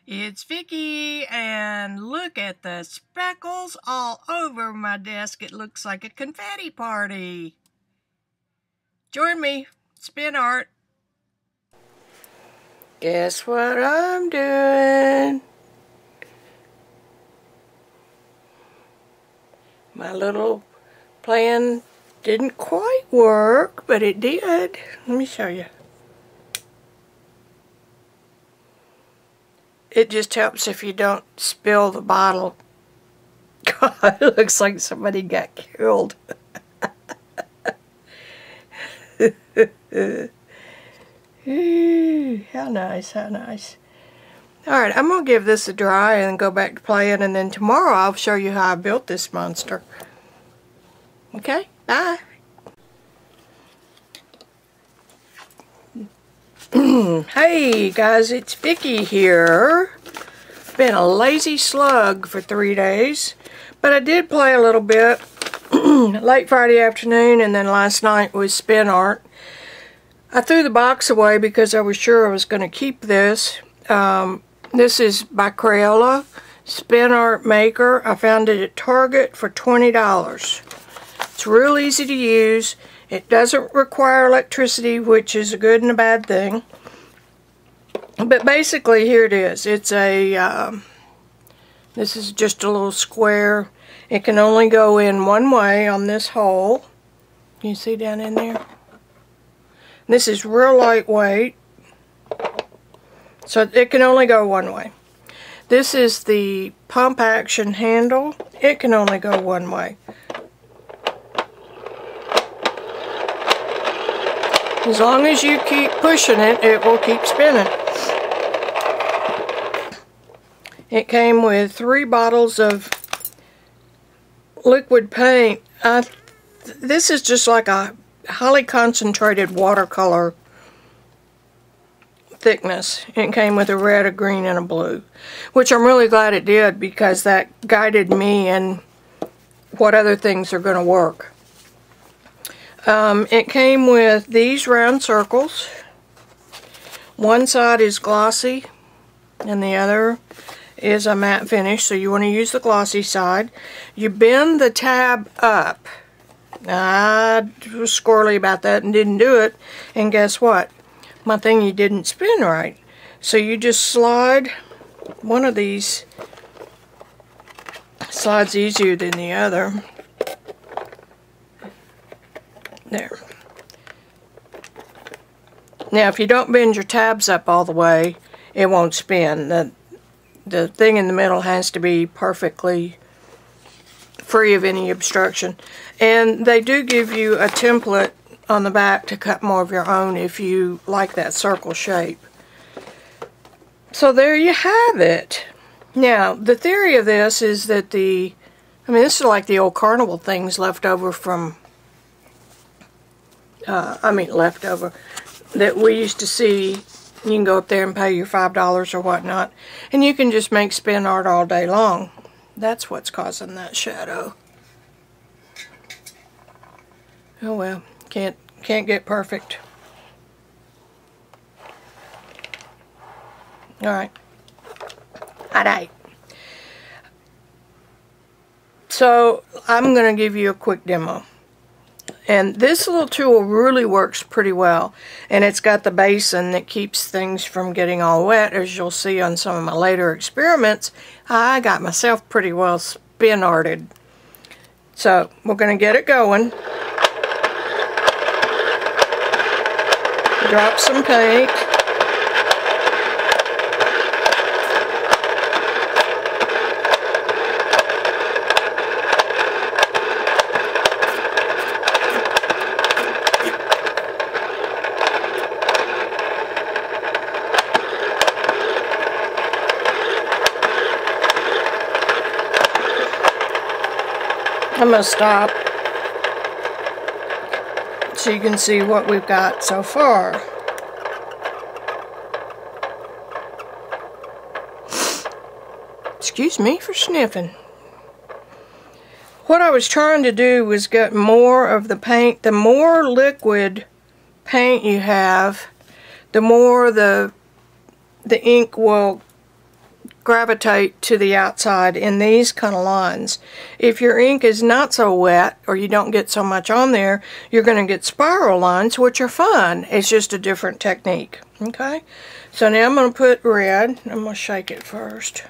It's Vicki, and look at the speckles all over my desk. It looks like a confetti party. Join me, spin art. Guess what I'm doing? My little plan didn't quite work, but it did. Let me show you. It just helps if you don't spill the bottle. God, it looks like somebody got killed. How nice, how nice. Alright, I'm going to give this a dry and go back to playing, and then tomorrow I'll show you how I built this monster. Okay, bye. Hey guys, it's Vicki here. Been a lazy slug for 3 days, but I did play a little bit late Friday afternoon, and then last night was spin art. I threw the box away because I was sure I was going to keep this. This is by Crayola Spin Art Maker. I found it at Target for $20. It's real easy to use. It doesn't require electricity, which is a good and a bad thing. But basically, here it is. It's a, this is just a little square. It can only go in one way on this hole. Can you see down in there? This is real lightweight. So it can only go one way. This is the pump action handle. It can only go one way. As long as you keep pushing it, it will keep spinning. It came with 3 bottles of liquid paint. This is just like a highly concentrated watercolor thickness. It came with a red, a green, and a blue, which I'm really glad it did, because that guided me in what other things are going to work. It came with these round circles. One side is glossy and the other is a matte finish, so you want to use the glossy side. You bend the tab up. I was squirrely about that and didn't do it, and guess what? My thingy didn't spin right. So you just slide one of these. Slides easier than the other. There. Now, if you don't bend your tabs up all the way, it won't spin. The thing in the middle has to be perfectly free of any obstruction. And they do give you a template on the back to cut more of your own if you like that circle shape. So there you have it. Now, the theory of this is that this is like the old carnival things left over from that we used to see. You can go up there and pay your $5 or whatnot, and you can just make spin art all day long. That's what's causing that shadow. Oh well, can't get perfect. Alright. Alright. So, I'm going to give you a quick demo. And this little tool really works pretty well. And it's got the basin that keeps things from getting all wet. As you'll see on some of my later experiments, I got myself pretty well spin arted. So, we're going to get it going. Drop some paint. I'm going to stop so you can see what we've got so far. Excuse me for sniffing. What I was trying to do was get more of the paint. The more liquid paint you have, the more the ink will gravitate to the outside in these kind of lines. If your ink is not so wet, or you don't get so much on there, you're going to get spiral lines, which are fun. It's just a different technique. Okay, so now I'm going to put red. I'm going to shake it first.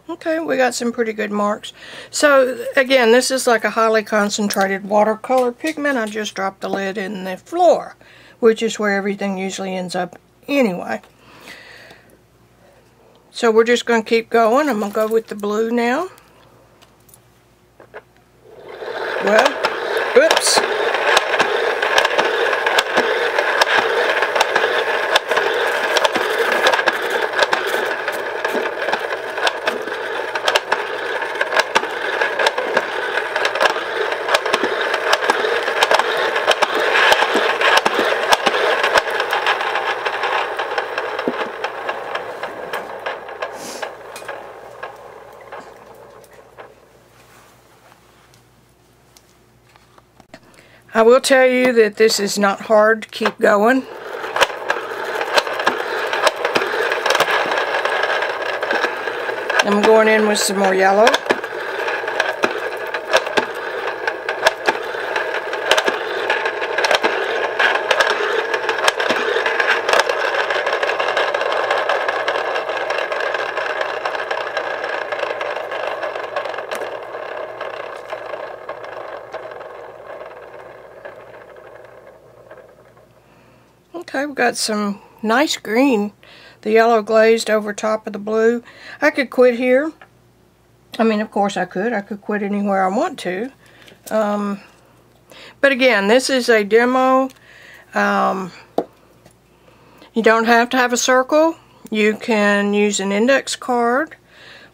Okay, we got some pretty good marks. So again, this is like a highly concentrated watercolor pigment. I just dropped the lid in the floor, which is where everything usually ends up anyway. So we're just going to keep going. I'm going to go with the blue now. Well, oops. I will tell you that this is not hard to keep going. I'm going in with some more yellow. Okay, we've got some nice green. The yellow glazed over top of the blue. I could quit here. I mean, of course I could. I could quit anywhere I want to. But again, this is a demo. You don't have to have a circle. You can use an index card,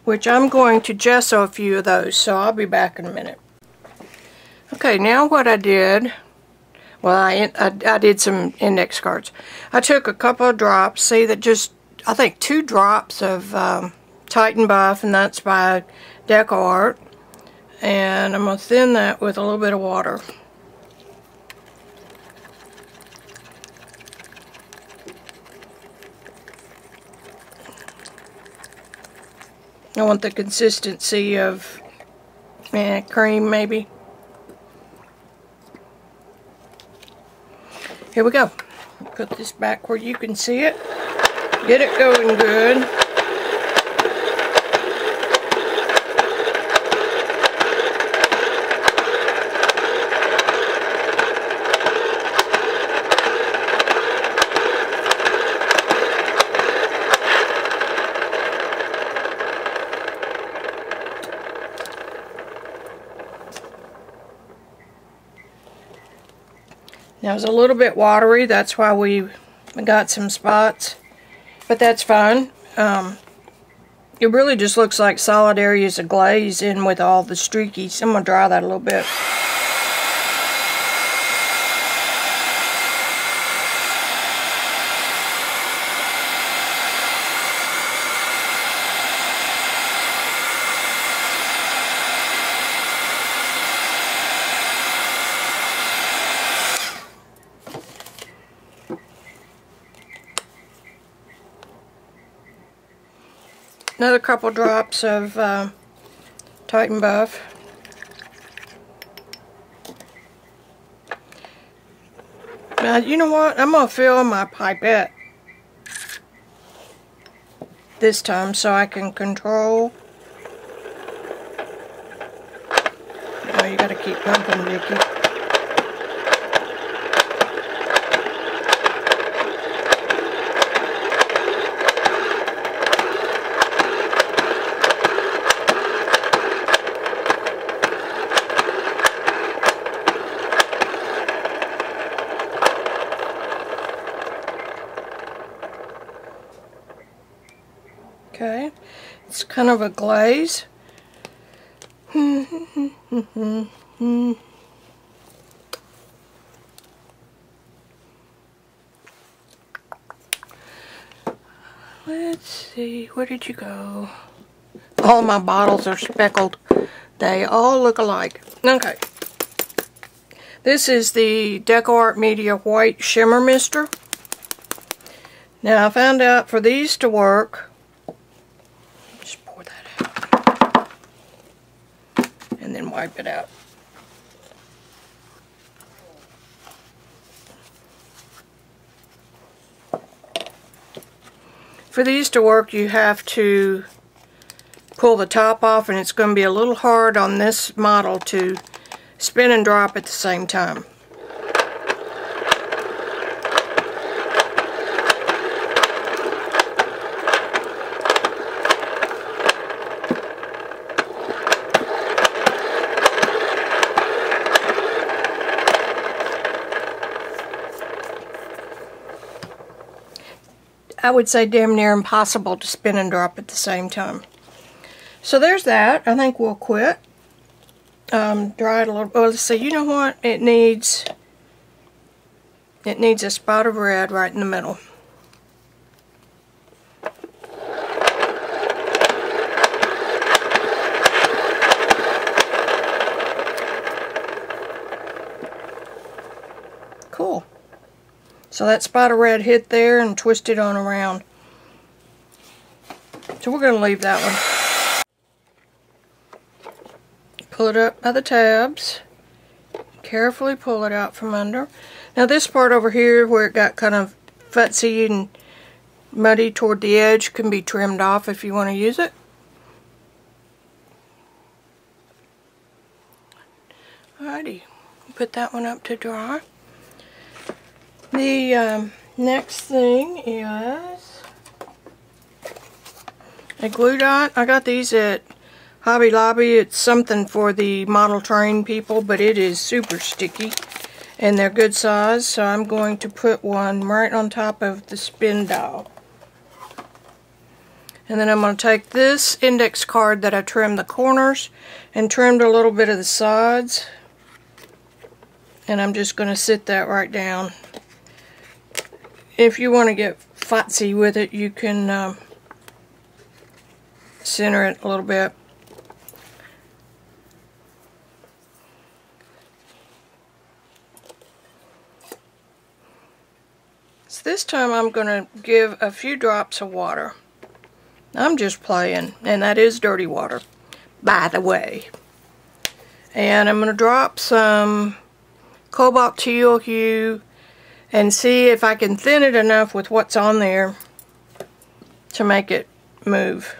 which I'm going to gesso a few of those, so I'll be back in a minute. Okay, now what I did... Well, I did some index cards. I took a couple of drops, see that just, I think 2 drops of Titan Buff, and that's by Deco Art. And I'm going to thin that with a little bit of water. I want the consistency of cream, maybe. Here we go. Put this back where you can see it. Get it going good. Now it's a little bit watery, that's why we got some spots, but that's fine. It really just looks like solid areas of glaze in with all the streakies. I'm going to dry that a little bit. Another couple drops of Titan Buff. Now, you know what? I'm going to fill my pipette this time so I can control. Oh, you got to keep pumping, Vicki. kind of a glaze. Let's see, where did you go? All my bottles are speckled. They all look alike. Okay. This is the DecoArt Media White Shimmer Mister. Now I found out for these to work, just pour that out and then wipe it out. For these to work, you have to pull the top off, and it's going to be a little hard on this model to spin and drop at the same time. I would say damn near impossible to spin and drop at the same time. So there's that. I think we'll quit. Dry it a little. Well, let's see. You know what? It needs a spot of red right in the middle. Cool. So that spot of red hit there and twisted on around. So we're going to leave that one. Pull it up by the tabs. Carefully pull it out from under. Now this part over here where it got kind of futzy and muddy toward the edge can be trimmed off if you want to use it. Alrighty. Put that one up to dry. The next thing is a glue dot. I got these at Hobby Lobby. It's something for the model train people, but it is super sticky and they're good size, so I'm going to put one right on top of the spin dial. And then I'm going to take this index card that I trimmed the corners and trimmed a little bit of the sides, and I'm just going to sit that right down. If you want to get fotsy with it, you can center it a little bit. So this time I'm going to give a few drops of water. I'm just playing, and that is dirty water, by the way. And I'm going to drop some cobalt teal hue and see if I can thin it enough with what's on there to make it move.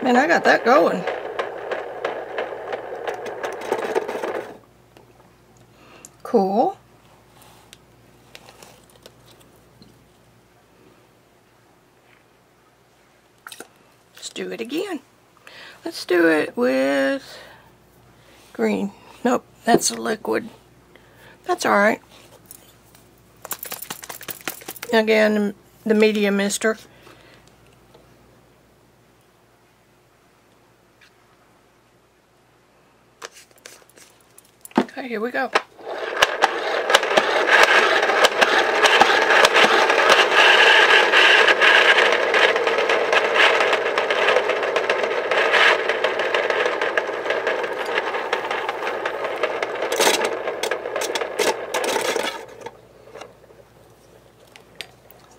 And I got that going. Cool. Let's do it again. Let's do it with green. Nope, that's a liquid. That's alright. Again, the Media Mister. Okay, here we go.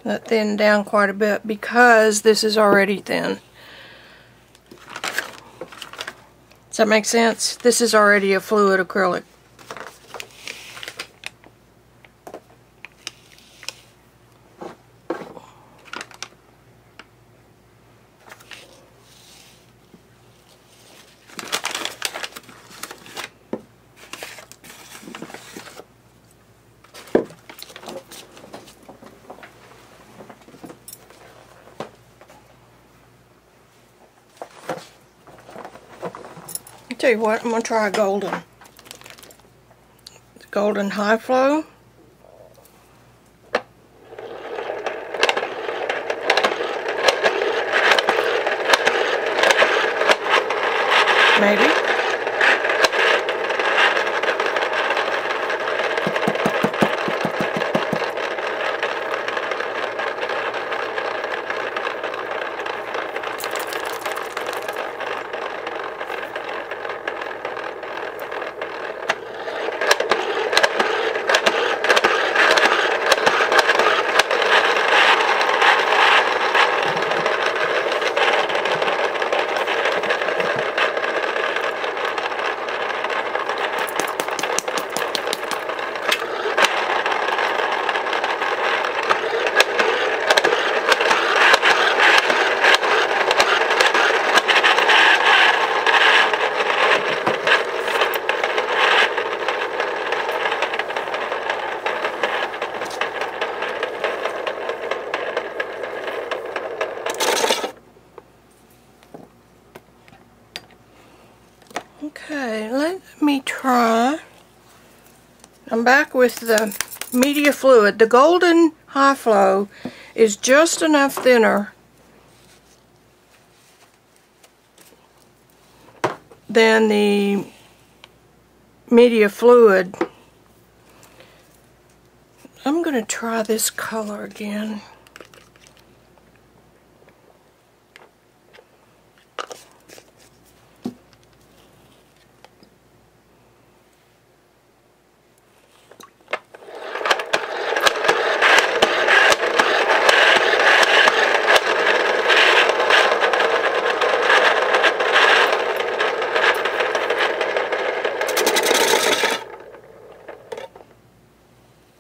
That thinned down quite a bit because this is already thin. Does that make sense? This is already a fluid acrylic. Tell you what, I'm going to try a golden. Golden high flow. Maybe. Okay, let me try. I'm back with the media fluid. The golden high flow is just enough thinner than the media fluid. I'm going to try this color again.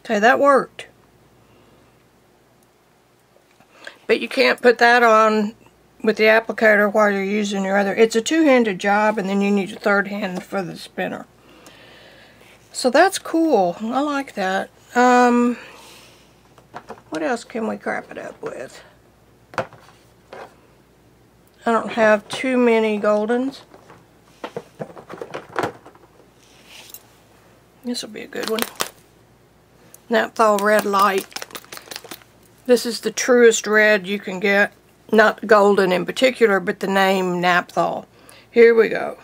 Okay, that worked. But you can't put that on with the applicator while you're using your other. It's a two-handed job, and then you need a third hand for the spinner. So that's cool. I like that. What else can we crap it up with? I don't have too many goldens. This will be a good one. Naphthol Red Light. This is the truest red you can get. Not golden in particular, but the name Naphthol. Here we go.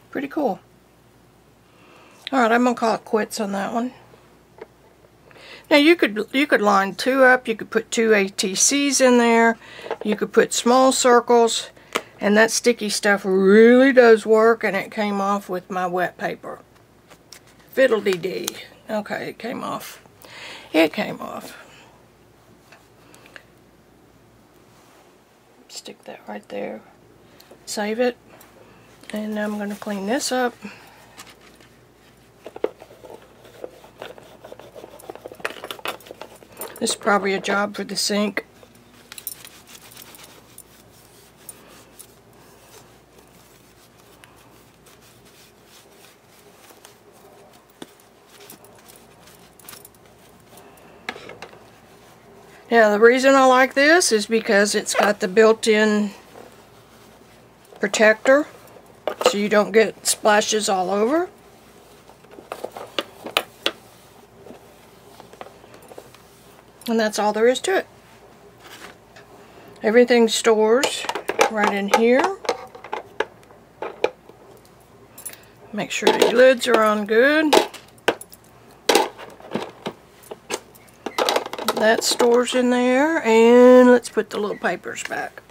Pretty cool. Alright, I'm gonna call it quits on that one. Now you could line two up, you could put two ATCs in there, you could put small circles, and that sticky stuff really does work, and it came off with my wet paper. Fiddle-dee-dee. Okay, it came off. It came off. Stick that right there. Save it. And now I'm going to clean this up. This is probably a job for the sink. Now the reason I like this is because it's got the built-in protector, so you don't get splashes all over. And that's all there is to it. Everything stores right in here. Make sure the lids are on good. That stores in there, and let's put the little papers back.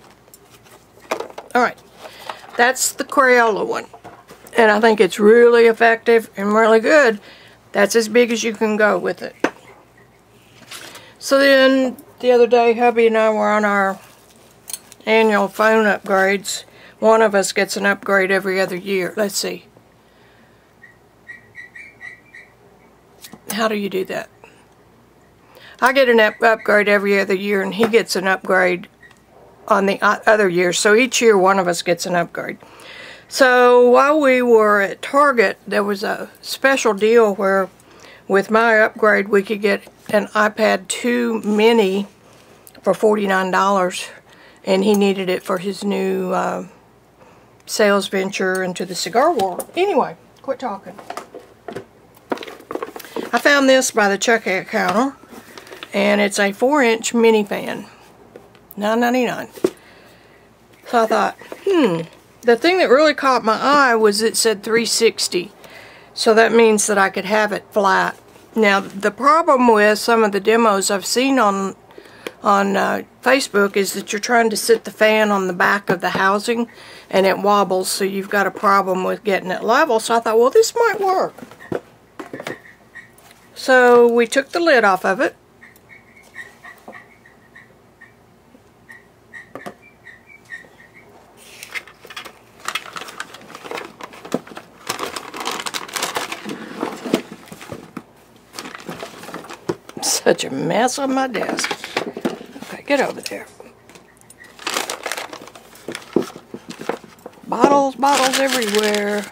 Alright, that's the Crayola one, and I think it's really effective and really good. That's as big as you can go with it. So then the other day, hubby and I were on our annual phone upgrades. One of us gets an upgrade every other year. Let's see. How do you do that? I get an upgrade every other year, and he gets an upgrade on the other year. So each year one of us gets an upgrade. So while we were at Target, there was a special deal where with my upgrade we could get an iPad 2 mini for $49, and he needed it for his new sales venture into the cigar world. Anyway, quit talking. I found this by the checkout counter, and it's a 4-inch mini fan, $9.99. So I thought, the thing that really caught my eye was it said 360. So that means that I could have it flat. Now, the problem with some of the demos I've seen on Facebook is that you're trying to sit the fan on the back of the housing and it wobbles, so you've got a problem with getting it level. So I thought, well, this might work. So we took the lid off of it. Such a mess on my desk. Okay, get over there. Bottles everywhere.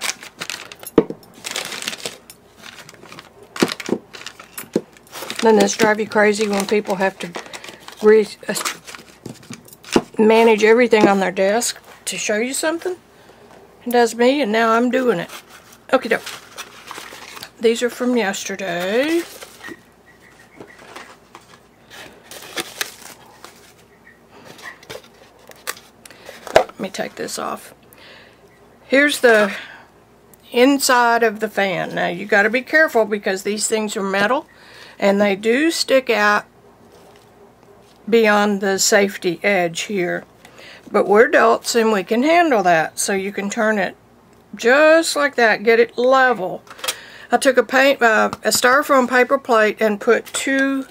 Doesn't this drive you crazy when people have to manage everything on their desk to show you something? It does me, and now I'm doing it. Okie doke. These are from yesterday. Let me take this off. Here's the inside of the fan. Now you got to be careful because these things are metal and they do stick out beyond the safety edge here. But we're adults and we can handle that. So you can turn it just like that, get it level. I took a styrofoam paper plate and put two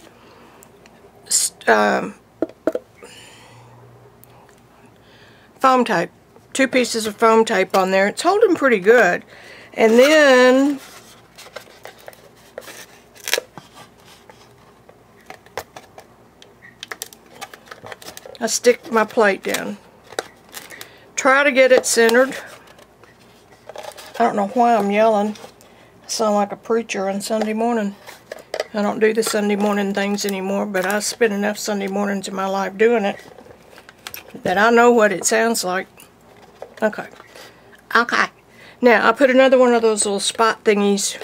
foam tape. 2 pieces of foam tape on there. It's holding pretty good. And then I stick my plate down. Try to get it centered. I don't know why I'm yelling. I sound like a preacher on Sunday morning. I don't do the Sunday morning things anymore, but I spent enough Sunday mornings in my life doing it that I know what it sounds like. Okay. Okay. Now, I put another one of those little spot thingies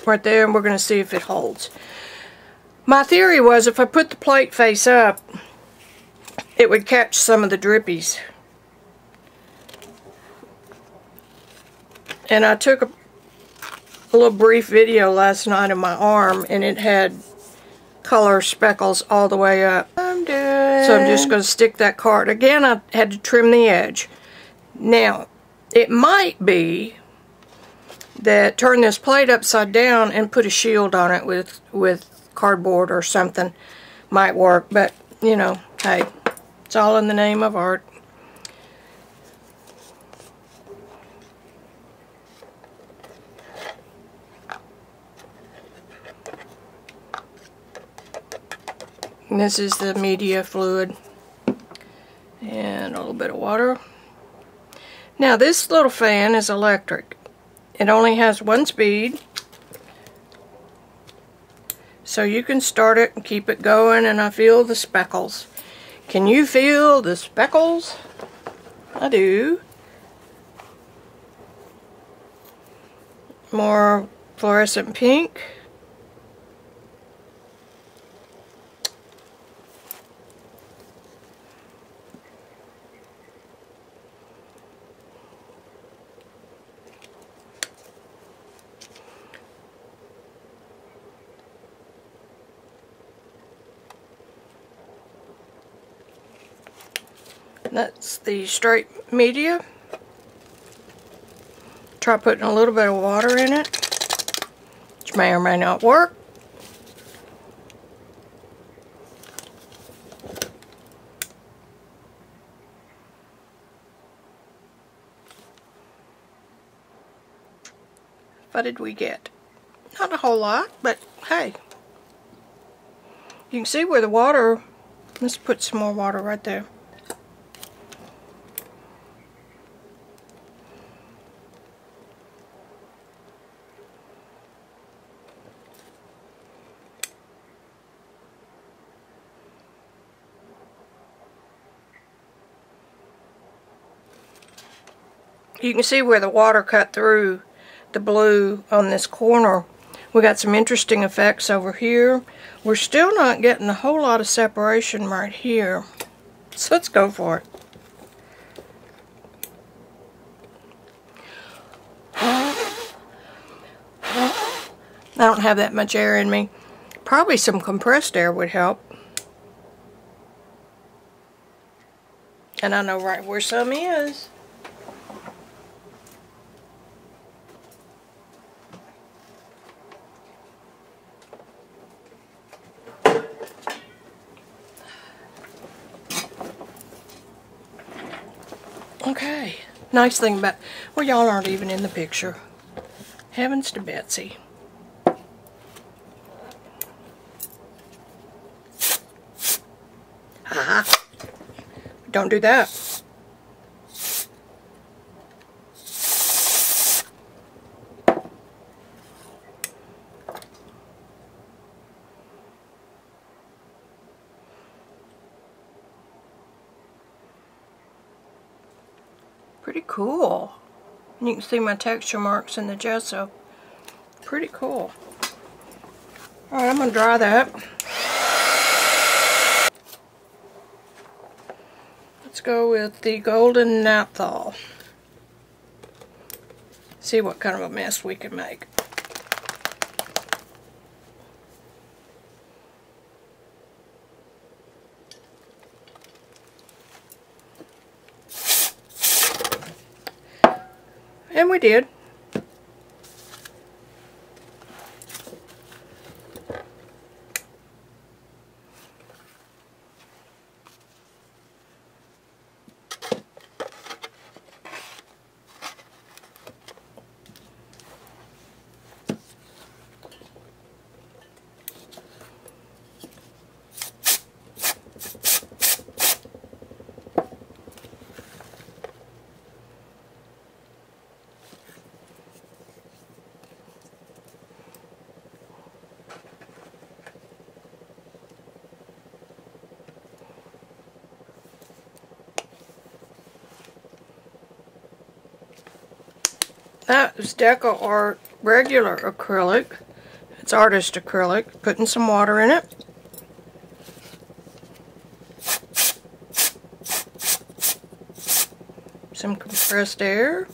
right there, and we're going to see if it holds. My theory was if I put the plate face up, it would catch some of the drippies. And I took a little brief video last night of my arm, and it had color speckles all the way up. I'm done. So I'm just going to stick that card. Again, I had to trim the edge. Now, it might be that turn this plate upside down and put a shield on it with cardboard or something might work, but you know, hey, it's all in the name of art. And this is the media fluid and a little bit of water. Now this little fan is electric. It only has 1 speed. So you can start it and keep it going, and I feel the speckles. Can you feel the speckles? I do. More fluorescent pink. That's the straight media. Try putting a little bit of water in it, which may or may not work. What did we get? Not a whole lot, but hey. You can see where the water, let's put some more water right there. You can see where the water cut through the blue on this corner. We got some interesting effects over here. We're still not getting a whole lot of separation right here. So let's go for it. I don't have that much air in me. Probably some compressed air would help. And I know right where some is. Okay, nice thing about, well, y'all aren't even in the picture. Heavens to Betsy. Aha. Don't do that. Pretty cool. And you can see my texture marks in the gesso. Pretty cool. Alright, I'm going to dry that. Let's go with the golden naphtha. See what kind of a mess we can make. And we did. That is Deco Art regular acrylic. It's artist acrylic. Putting some water in it. Some compressed air.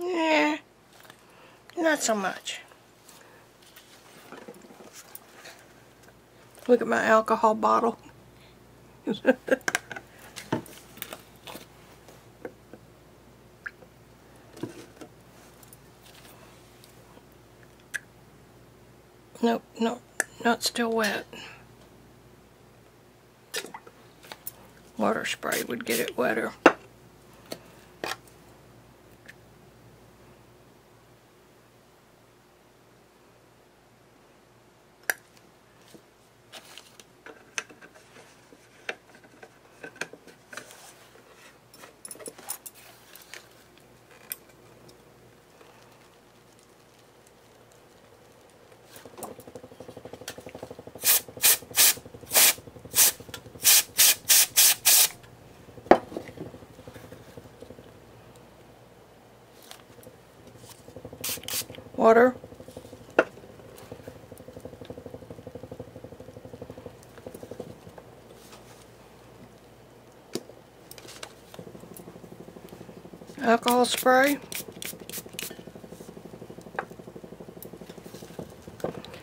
Yeah, not so much. Look at my alcohol bottle. Nope, nope, not still wet. Water spray would get it wetter. Water. Alcohol spray.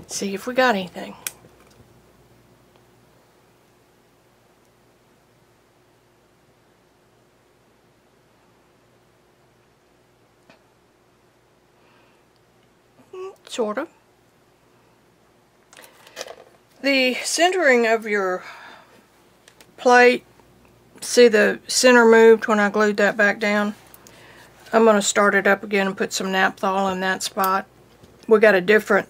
See if we got anything. sort of. The centering of your plate, see the center moved when I glued that back down? I'm going to start it up again and put some naphthol in that spot. We got a different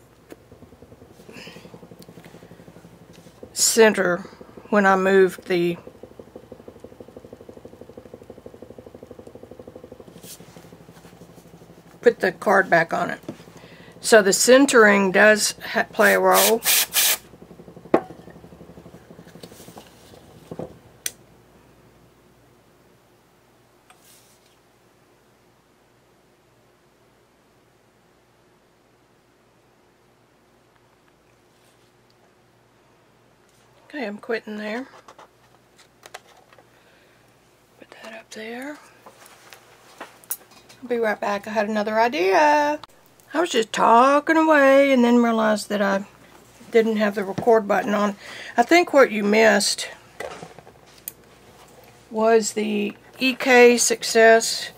center when I moved the put the card back on it. So the centering does play a role. Okay, I'm quitting there. Put that up there. I'll be right back. I had another idea. I was just talking away and then realized that I didn't have the record button on. I think what you missed was the EK Success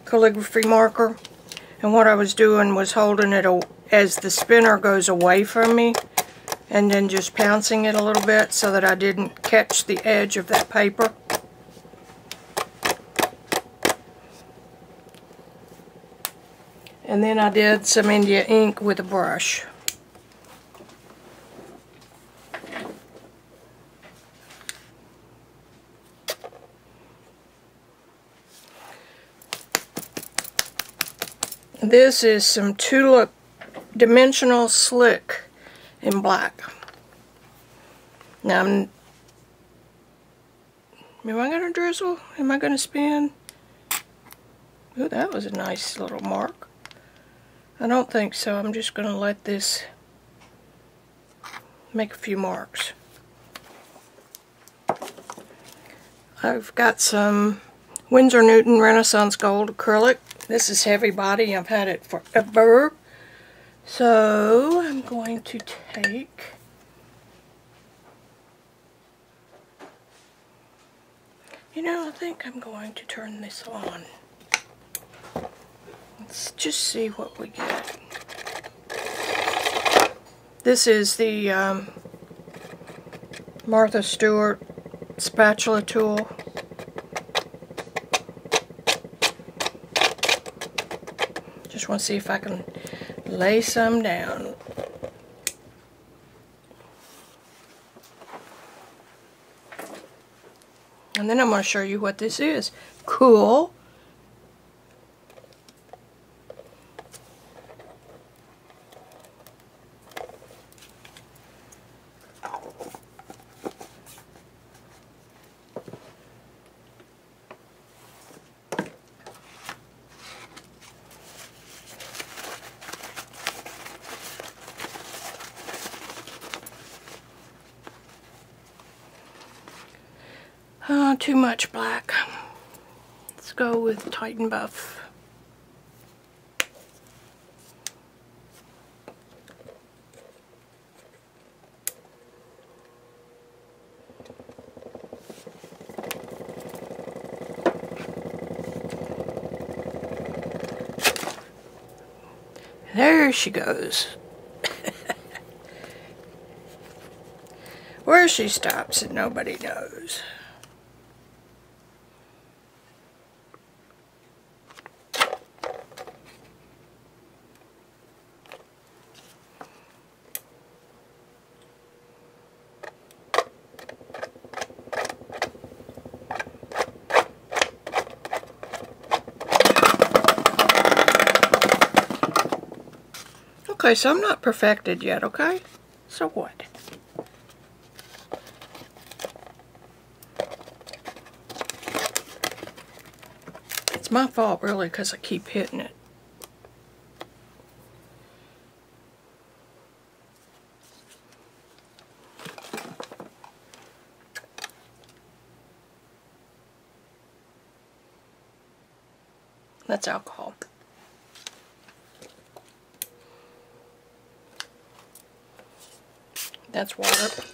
calligraphy marker. And what I was doing was holding it as the spinner goes away from me, and then just pouncing it a little bit so that I didn't catch the edge of that paper. And then I did some India ink with a brush. This is some Tulip Dimensional Slick in black. Now, am I going to drizzle? Am I going to spin? Ooh, that was a nice little mark. I don't think so. I'm just going to let this make a few marks. I've got some Winsor Newton Renaissance Gold acrylic. This is heavy body. I've had it forever. So I'm going to take I think I'm going to turn this on. Let's just see what we get. This is the Martha Stewart spatula tool. Just want to see if I can lay some down. And then I'm going to show you what this is. Cool. Too much black. Let's go with Titan Buff. There she goes. Where she stops and nobody knows. Okay, so I'm not perfected yet, okay? So what? It's my fault, really, because I keep hitting it. That's alcohol. That's water.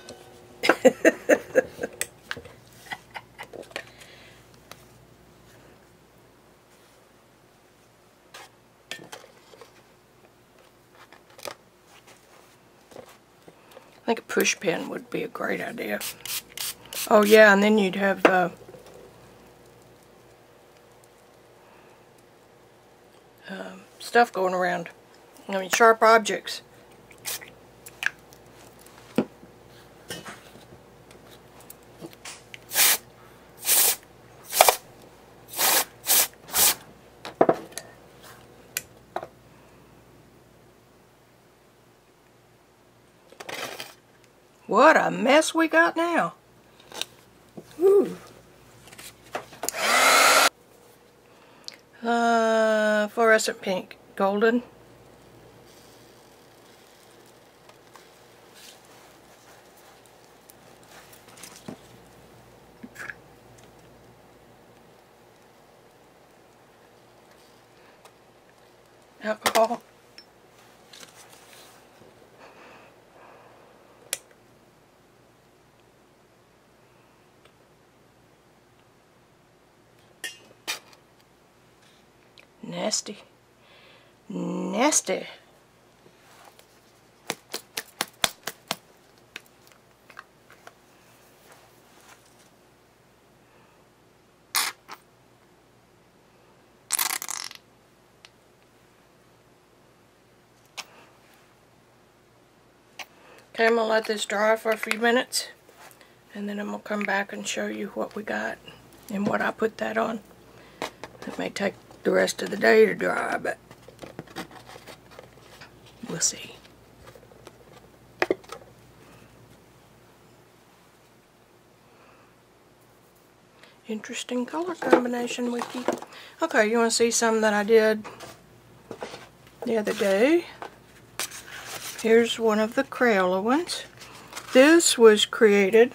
push pin would be a great idea. Oh yeah, and then you'd have stuff going around. I mean, sharp objects. What a mess we got now. Ooh. Fluorescent pink. Golden. Alcohol. Nasty. Nasty. Okay, I'm going to let this dry for a few minutes, and then I'm going to come back and show you what we got and what I put that on. It may take the rest of the day to dry, but we'll see. Interesting color combination, Vicki. Okay, you want to see some that I did the other day? Here's one of the Crayola ones. This was created.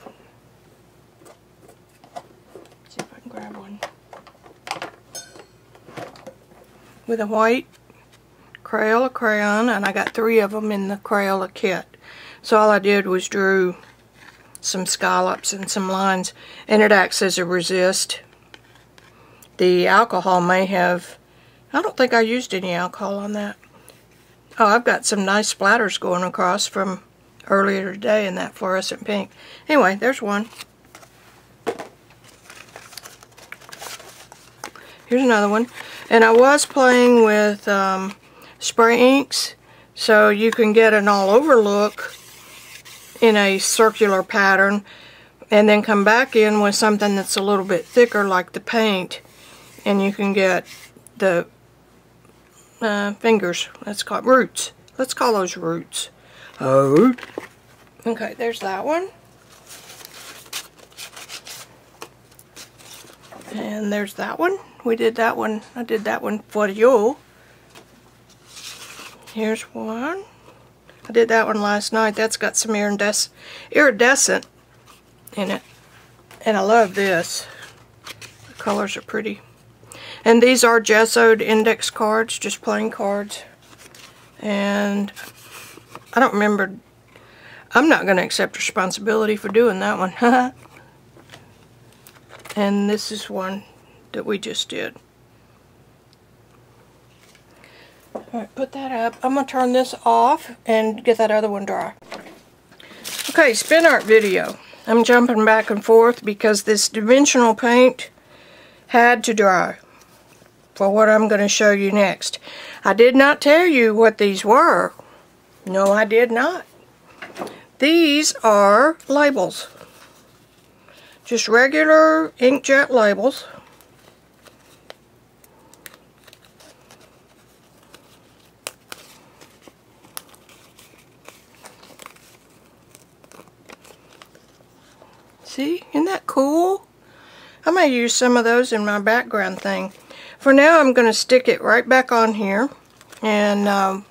Let's see if I can grab one. With a white Crayola crayon, and I got 3 of them in the Crayola kit. So all I did was drew some scallops and some lines, and it acts as a resist. The alcohol may have, I don't think I used any alcohol on that. Oh, I've got some nice splatters going across from earlier today in that fluorescent pink. Anyway, there's one. Here's another one. And I was playing with spray inks, so you can get an all-over look in a circular pattern, and then come back in with something that's a little bit thicker like the paint, and you can get the fingers. Let's call it roots. Let's call those roots. Oh. Okay, there's that one. And there's that one. We did that one. I did that one for you. Here's one. I did that one last night. That's got some iridescent in it. And I love this. The colors are pretty. And these are gessoed index cards, just plain cards. And I don't remember. I'm not going to accept responsibility for doing that one. And this is one that we just did. Alright, put that up. I'm going to turn this off and get that other one dry. Okay, spin art video. I'm jumping back and forth because this dimensional paint had to dry for what I'm going to show you next. I did not tell you what these were. No, I did not. These are labels. Just regular inkjet labels. See, isn't that cool? I may use some of those in my background thing. For now, I'm going to stick it right back on here, and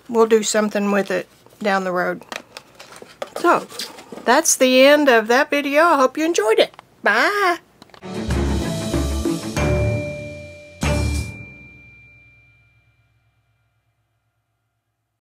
we'll do something with it down the road. So, that's the end of that video. I hope you enjoyed it. Bye!